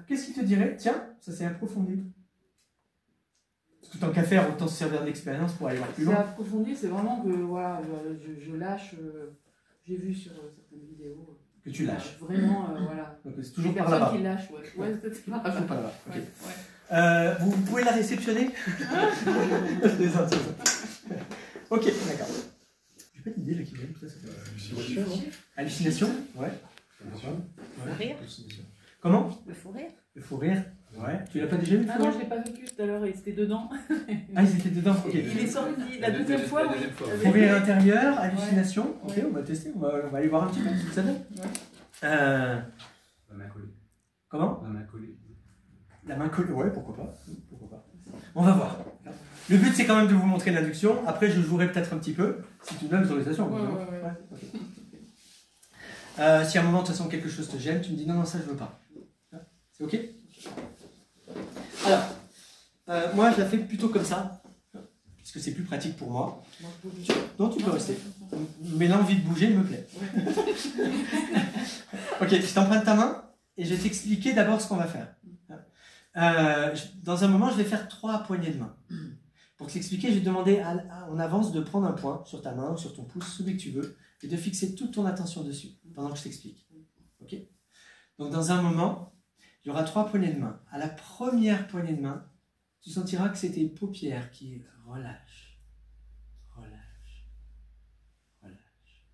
Qu'est-ce qui te dirait, tiens, ça s'est approfondi? Parce que tant qu'à faire, autant se servir d'expérience pour aller voir plus loin. C'est approfondi, c'est vraiment que voilà, je lâche, j'ai vu sur certaines vidéos. Que tu lâches. Vraiment, voilà. Donc c'est toujours par là-bas. Qui lâche, ouais. Ouais, c'est par là-bas. Toujours par là-bas. Okay. Ouais. Vous pouvez la réceptionner? Ok, d'accord. J'ai pas d'idée là qui vient tout ça. Hallucination? Ouais. Le rire. Comment? Le fou rire. Le fou rire? Ouais. Tu l'as pas déjà vu? Ah non, je l'ai pas vécu tout à l'heure, ils étaient dedans. Ah, ils étaient dedans, ok. Il est sorti la deuxième fois. Fou rire intérieur, hallucination. Ouais. Ok, on va tester, on va aller voir un petit peu ce que ça donne. Ouais. La main collée. Comment? La main collée. La main collée, ouais, pourquoi pas. Pourquoi pas. On va voir. Le but, c'est quand même de vous montrer l'induction. Après, je jouerai peut-être un petit peu, si tu me donnes l'autorisation. Ouais. Okay. Si à un moment, de toute façon, quelque chose te gêne, tu me dis non, ça, je veux pas. C'est ok? Alors, moi, je la fais plutôt comme ça, puisque c'est plus pratique pour moi. Non, tu peux rester. Mais l'envie de bouger me plaît. Ok, je t'emprunte ta main et je vais t'expliquer d'abord ce qu'on va faire. Dans un moment, je vais faire 3 poignées de main. Pour t'expliquer, je vais te demander en avance de prendre un point sur ta main ou sur ton pouce, celui que tu veux, et de fixer toute ton attention dessus pendant que je t'explique. Ok? Donc, dans un moment, il y aura 3 poignées de main. À la première poignée de main, tu sentiras que c'est tes paupières qui relâchent. Relâchent. Relâchent.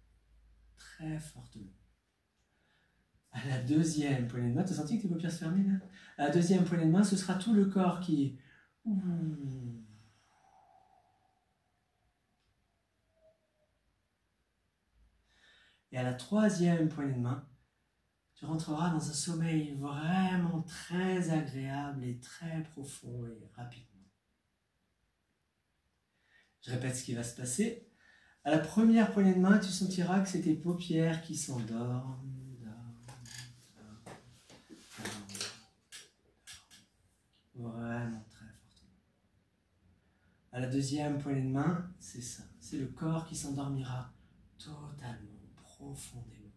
Très fortement. À la deuxième poignée de main, tu as senti que tes paupières se fermaient là? À la deuxième poignée de main, ce sera tout le corps qui... Et à la troisième poignée de main, tu rentreras dans un sommeil vraiment très agréable et très profond et rapidement. Je répète ce qui va se passer. À la première poignée de main, tu sentiras que c'est tes paupières qui s'endorment. Vraiment très fortement. À la deuxième poignée de main, c'est ça. C'est le corps qui s'endormira totalement, profondément.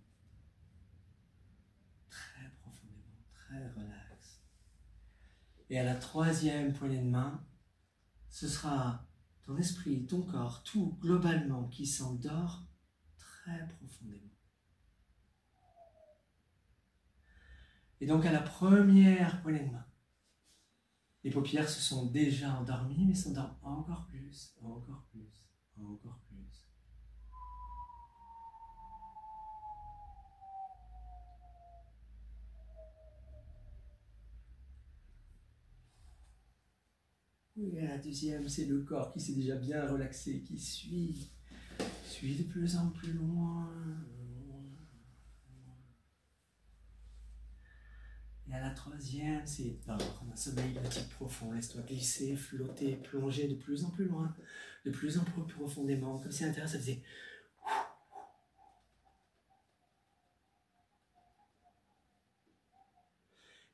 Très profondément, très relax. Et à la troisième poignée de main, ce sera ton esprit, ton corps, tout globalement qui s'endort très profondément. Et donc à la première poignée de main, les paupières se sont déjà endormies, mais s'endorment encore plus, encore plus, encore plus. Et la deuxième, c'est le corps qui s'est déjà bien relaxé, qui suit de plus en plus loin. Et à la troisième, c'est un sommeil hypnotique profond. Laisse-toi glisser, flotter, plonger de plus en plus loin, de plus en plus profondément, comme si à l'intérieur ça faisait...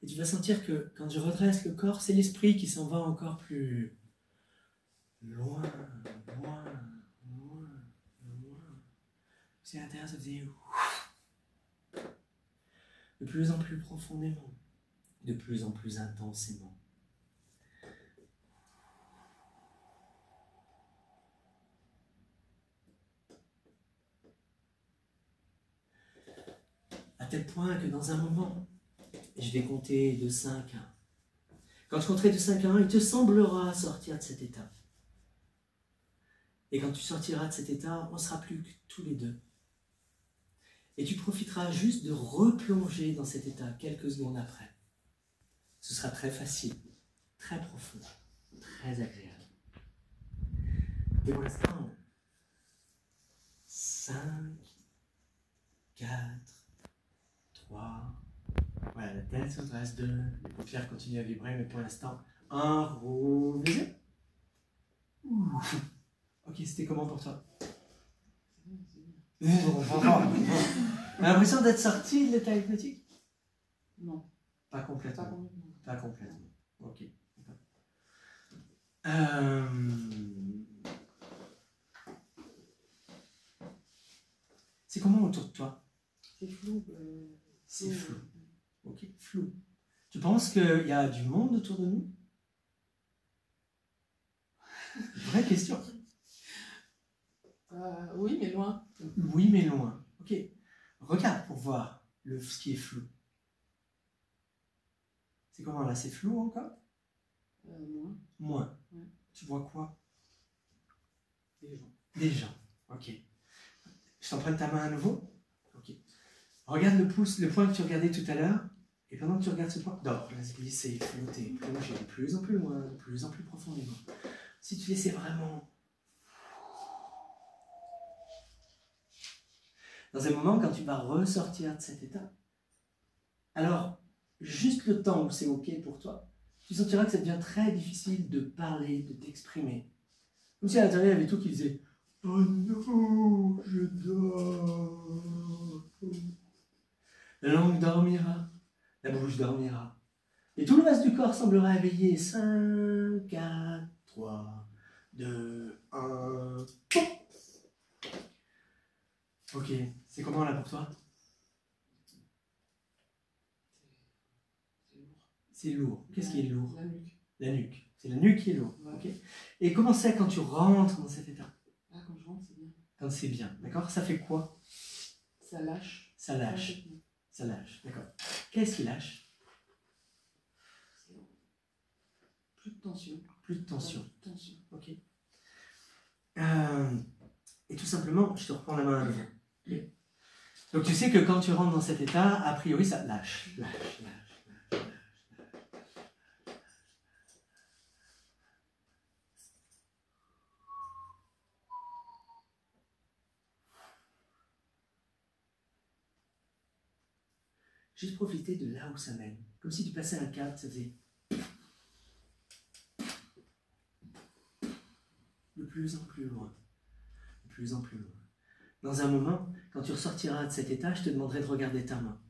Et tu vas sentir que quand je redresse le corps, c'est l'esprit qui s'en va encore plus loin, loin, loin, loin. Si à l'intérieur ça faisait... De plus en plus profondément, de plus en plus intensément. À tel point que dans un moment, je vais compter de 5 à 1. Quand je compterai de 5 à 1, il te semblera sortir de cet état. Et quand tu sortiras de cet état, on ne sera plus que tous les deux. Et tu profiteras juste de replonger dans cet état quelques secondes après. Ce sera très facile, très profond, très agréable. Et pour l'instant, 5, 4, 3, voilà, la tête se dresse 2, les paupières continuent à vibrer, mais pour l'instant, 1, revenez. Ok, c'était comment pour toi? On a l'impression d'être sorti de l'état hypnotique? Non. Pas complètement. Pas complètement. Pas complètement. Ok. C'est comment autour de toi? C'est flou. C'est flou. Ok, flou. Tu penses qu'il y a du monde autour de nous? Vraie question. Oui, mais loin. Oui, mais loin. Ok. Regarde pour voir ce qui est flou. C'est comment là? C'est flou encore? Moins. Moins. Ouais. Tu vois quoi? Des gens. Des gens. Ok. Je t'emprunte ta main à nouveau? Ok. Regarde le pouce, le point que tu regardais tout à l'heure. Et pendant que tu regardes ce point, non, laisse glisser, flotter, plonger de plus en plus loin, de plus en plus profondément. Si tu laissais vraiment... Dans un moment, quand tu vas ressortir de cet état, alors, juste le temps où c'est ok pour toi, tu sentiras que ça devient très difficile de parler, de t'exprimer. Comme si à l'intérieur, il y avait tout qui faisait « Oh non, je dors ». La langue dormira, la bouche dormira. Et tout le reste du corps semblera éveillé. 5, 4, 3, 2, 1. Ok, c'est comment là pour toi? C'est lourd. Qu'est-ce qui est lourd? La nuque. La nuque. C'est la nuque qui est lourde. Ouais. Okay. Et comment c'est quand tu rentres dans cet état? Ah, quand je rentre, c'est bien. Quand c'est bien, d'accord? Ça fait quoi? Ça lâche. Ça lâche. Ça lâche, d'accord. Qu'est-ce qui lâche? Plus de tension. Plus de tension. Plus de tension. Ok. Et tout simplement, je te reprends la main à nouveau. Okay. Donc tu sais que quand tu rentres dans cet état, a priori ça lâche. Juste profiter de là où ça mène. Comme si tu passais un câble, ça faisait... de plus en plus loin. De plus en plus loin. Dans un moment, quand tu ressortiras de cet état, je te demanderai de regarder ta main.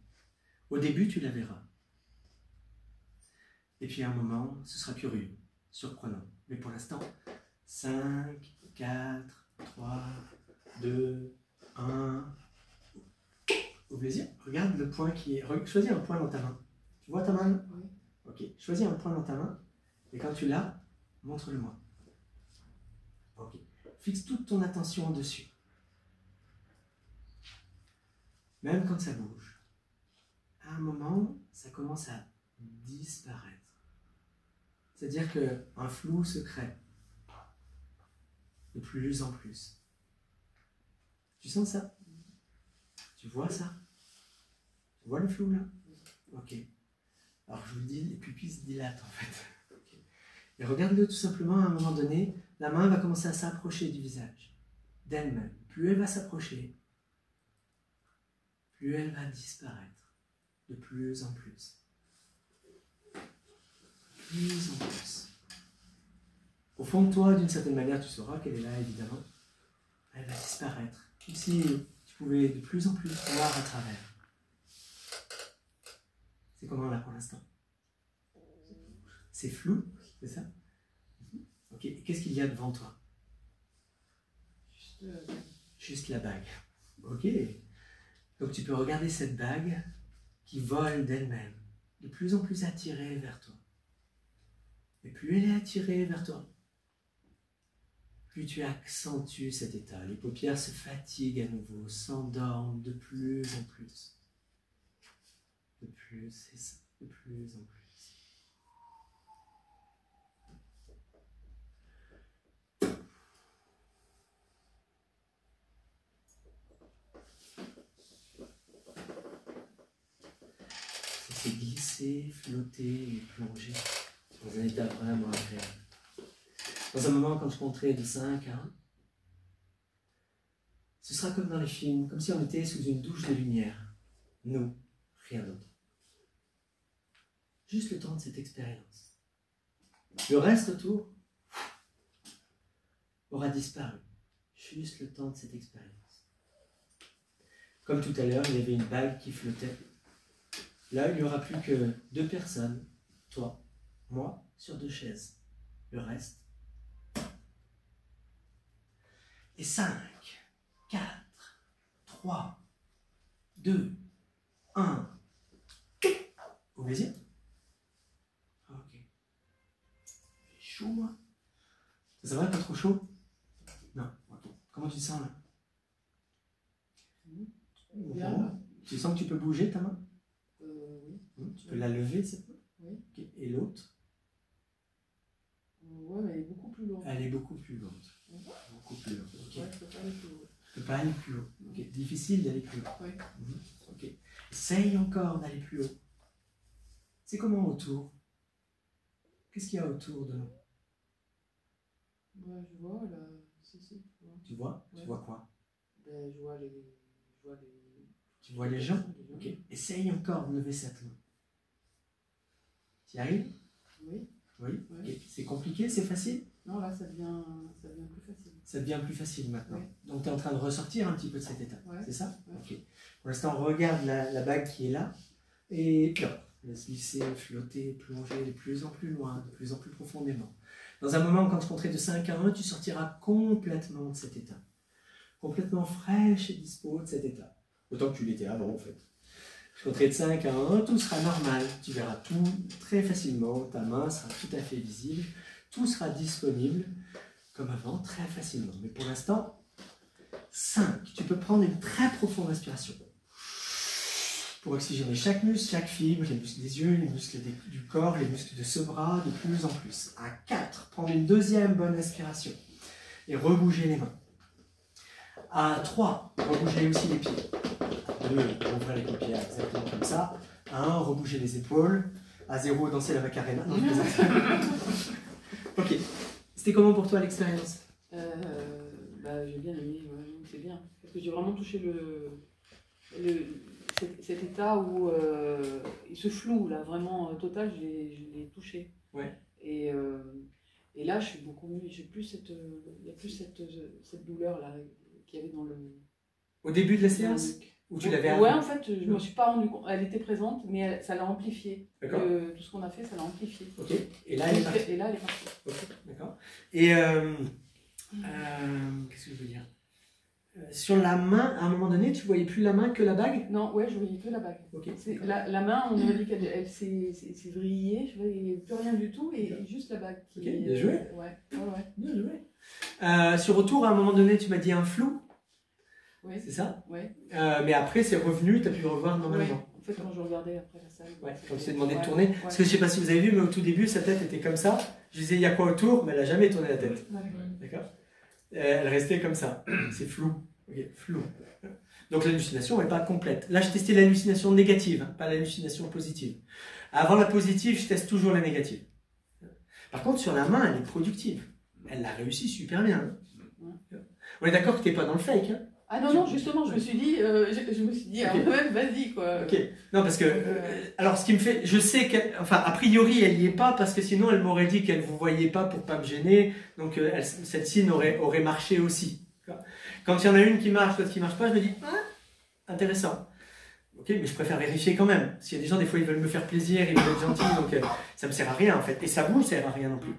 Au début, tu la verras. Et puis à un moment, ce sera curieux, surprenant. Mais pour l'instant, 5, 4, 3, 2, 1... Au plaisir. Regarde le point qui est... Choisis un point dans ta main. Tu vois ta main? Oui. Ok. Choisis un point dans ta main. Et quand tu l'as, montre-le-moi. Ok. Fixe toute ton attention dessus. Même quand ça bouge. À un moment, ça commence à disparaître. C'est-à-dire qu'un flou se crée. De plus en plus. Tu sens ça? Tu vois ça? Tu vois le flou là? Ok. Alors je vous le dis, les pupilles se dilatent en fait. Okay. Et regarde-le tout simplement à un moment donné, la main va commencer à s'approcher du visage, d'elle-même. Plus elle va s'approcher, plus elle va disparaître, de plus en plus. De plus en plus. Au fond de toi, d'une certaine manière, tu sauras qu'elle est là, évidemment. Elle va disparaître, comme si tu pouvais de plus en plus voir à travers. C'est comment là pour l'instant? C'est flou, c'est ça? Ok, qu'est-ce qu'il y a devant toi? Juste la bague. Ok. Donc tu peux regarder cette bague qui vole d'elle-même, de plus en plus attirée vers toi. Et plus elle est attirée vers toi, plus tu accentues cet état. Les paupières se fatiguent à nouveau, s'endorment de plus en plus. De plus, c'est ça, de plus en plus. Ça s'est glissé, flotté et plongé dans un état vraiment agréable. Dans un moment, quand je compterai de 5 à 1, ce sera comme dans les films, comme si on était sous une douche de lumière. Nous, rien d'autre. Juste le temps de cette expérience. Le reste autour aura disparu. Juste le temps de cette expérience. Comme tout à l'heure, il y avait une bague qui flottait. Là, il n'y aura plus que 2 personnes, toi, moi, sur 2 chaises. Le reste. Et 5, 4, 3, 2, 1. Au plaisir. chaud, moi. Ça va, pas trop chaud? Non. Ok. Comment tu te sens là? Bien. Bon. Tu sens que tu peux bouger ta main? Oui. Tu peux la lever cette main? Oui. Ok. Et l'autre? Ouais, mais elle est beaucoup plus lourde. Elle est beaucoup plus lourde. Ouais. Beaucoup plus lourde. Ok. Ouais, je peux pas aller plus loin. Tu peux pas aller plus haut. Ok. Difficile d'aller plus haut. Oui. Ok. Essaye encore d'aller plus haut. C'est comment autour? Qu'est-ce qu'il y a autour de nous? Ouais, je vois là. Si. Tu vois? Ouais. Tu vois quoi? Ben, je vois les. Tu vois les gens? Ok. Essaye encore de lever cette main. Tu y arrives? Oui. Oui. Ouais. Ok. C'est compliqué? C'est facile? Non, là, ça devient plus facile. Ça devient plus facile maintenant. Ouais. Donc tu es en train de ressortir un petit peu de cet état. Ouais. C'est ça? Ouais. Ok. Pour l'instant, on regarde la bague qui est là. Et puis, laisse glisser, flotter, plonger de plus en plus loin, de plus en plus profondément. Dans un moment, quand je compterai de 5 à 1, tu sortiras complètement de cet état. Complètement fraîche et dispo de cet état. Autant que tu l'étais avant, en fait. Je compterai de 5 à 1, tout sera normal. Tu verras tout très facilement. Ta main sera tout à fait visible. Tout sera disponible, comme avant, très facilement. Mais pour l'instant, 5. Tu peux prendre une très profonde inspiration. Pour oxygéner chaque muscle, chaque fibre, les muscles des yeux, les muscles du corps, les muscles de ce bras, de plus en plus. À 4, prendre une deuxième bonne inspiration et rebouger les mains. À 3, rebouger aussi les pieds. À 2, ouvrir les paupières exactement comme ça. À 1, rebouger les épaules. À 0, danser la Macarena. Non, je plaisante. Ok. C'était comment pour toi l'expérience? Bah, j'ai bien aimé, ouais, c'est bien. Parce que j'ai vraiment touché cet état où ce flou là vraiment total, je l'ai touché. Ouais. Et là, je suis beaucoup mieux. J'ai plus il n'y a plus cette douleur là qu'il y avait dans le. Au début de la séance? Ou tu l'avais Ouais, en fait, je me suis pas rendu compte. Elle était présente, mais ça l'a amplifié. D'accord. Tout ce qu'on a fait, ça l'a amplifié. Ok. Et là, elle est partie. Et là, elle est partie. Ok, d'accord. Et qu'est-ce que je veux dire? Sur la main, à un moment donné, tu voyais plus la main que la bague? Non, ouais, je voyais que la bague. Ok. La main, on aurait dit qu'elle s'est vrillée, je voyais plus rien du tout, et juste la bague. Ok, bien joué. Ouais. Bien joué. Sur retour, à un moment donné, tu m'as dit un flou, Oui. c'est ça? Ouais. Mais après, c'est revenu, tu as pu le revoir normalement. Ouais. En fait, quand je regardais après la salle. Ouais, quand je t'ai demandé de tourner. Ouais. Parce que je sais pas si vous avez vu, mais au tout début, sa tête était comme ça. Je disais, il y a quoi autour? Mais elle n'a jamais tourné la tête. Ouais. D'accord? Elle restait comme ça. C'est flou. Ok, flou. Donc l'hallucination n'est pas complète. Là, je testais l'hallucination négative, hein, pas l'hallucination positive. Avant la positive, je teste toujours la négative. Par contre, sur la main, elle est productive. Elle l'a réussi super bien. Hein. On est d'accord que tu n'es pas dans le fake. Hein. Ah non, justement, je me suis dit, Okay. Même, vas-y, quoi. Ok. Non, parce que, alors, ce qui me fait, je sais qu'elle, enfin, a priori, elle n'y est pas, parce que sinon, elle m'aurait dit qu'elle ne vous voyait pas pour pas me gêner, donc celle-ci aurait marché aussi. Quand il y en a une qui marche, l'autre qui marche pas, je me dis, ah, intéressant. Ok, mais je préfère vérifier quand même. S'il y a des gens, des fois, ils veulent me faire plaisir, ils veulent être gentils, donc ça me sert à rien, en fait. Et ça vous sert à rien non plus.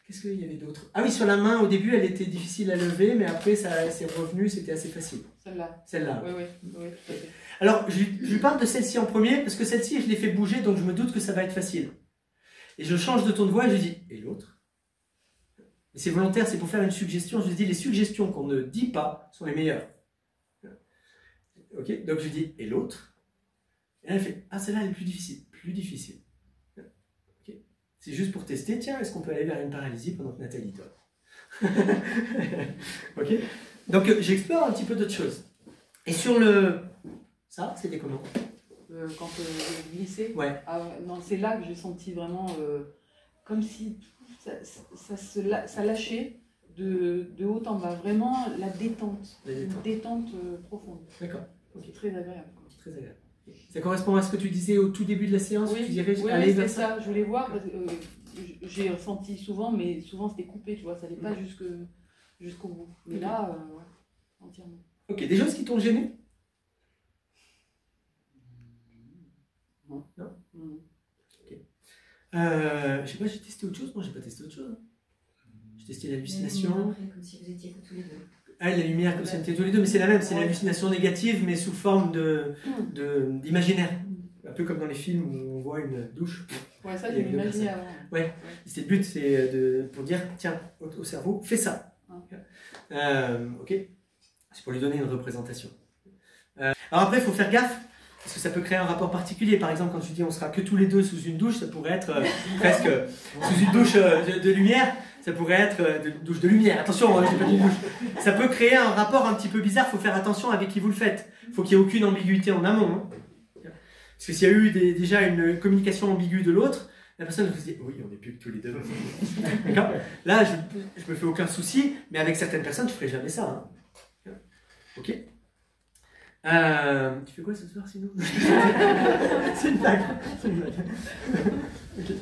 Qu'est-ce qu'il y avait d'autre? Ah oui, sur la main, au début, elle était difficile à lever, mais après, ça c'est revenu, c'était assez facile. Celle-là. Celle-là. Oui, tout à fait. Alors, je lui parle de celle-ci en premier, parce que celle-ci, je l'ai fait bouger, donc je me doute que ça va être facile. Et je change de ton de voix et je dis, et l'autre? C'est volontaire, c'est pour faire une suggestion. Je dis, les suggestions qu'on ne dit pas sont les meilleures. Ok, donc je dis, et l'autre? Et elle fait, ah, celle-là, elle est plus difficile. Plus difficile. Ok. C'est juste pour tester, tiens, est-ce qu'on peut aller vers une paralysie pendant que Nathalie dort? Ok. Donc, j'explore un petit peu d'autres choses. Et sur le... Ça, c'était comment? Quand j'ai glissé. Ouais. Non, c'est là que j'ai senti vraiment comme si ça lâchait de haut en bas. Vraiment la détente. Une détente profonde. D'accord. Okay. Très agréable. Quoi. Très agréable. Ça correspond à ce que tu disais au tout début de la séance? Oui, tu dirais, oui, aller vers c'est ça. Je voulais voir, parce que j'ai ressenti souvent, mais souvent c'était coupé, tu vois, ça n'allait pas jusqu'au bout. Mais là, ouais, entièrement. Ok, des choses qui t'ont gêné? Non. Non. Ok. Je sais pas, j'ai testé autre chose? Moi, j'ai pas testé autre chose. J'ai testé l'hallucination. Comme si vous étiez que tous les deux. Ah, la lumière, comme si on était tous les deux, mais c'est la même, c'est l'hallucination négative, mais sous forme d'imaginaire. Un peu comme dans les films où on voit une douche. Ouais, ça, Il y j'ai avait deux imaginé personnes. avant. Ouais. C'est le but, c'est pour dire, tiens, au cerveau, fais ça. Ok. C'est pour lui donner une représentation. Alors après, il faut faire gaffe, parce que ça peut créer un rapport particulier. Par exemple, quand tu dis on sera que tous les deux sous une douche, ça pourrait être presque sous une douche de lumière, ça pourrait être une douche de lumière. Attention, je dis pas d'une douche. Ça peut créer un rapport un petit peu bizarre, il faut faire attention avec qui vous le faites. Il faut qu'il n'y ait aucune ambiguïté en amont. Hein. Parce que s'il y a eu déjà une communication ambiguë de l'autre, la personne vous dit oui, on n'est plus que tous les deux. D'accord ? Là, je me fais aucun souci, mais avec certaines personnes, je ne ferai jamais ça. Hein. Ok ? Tu fais quoi ce soir sinon? C'est une blague. C'est une blague. Okay.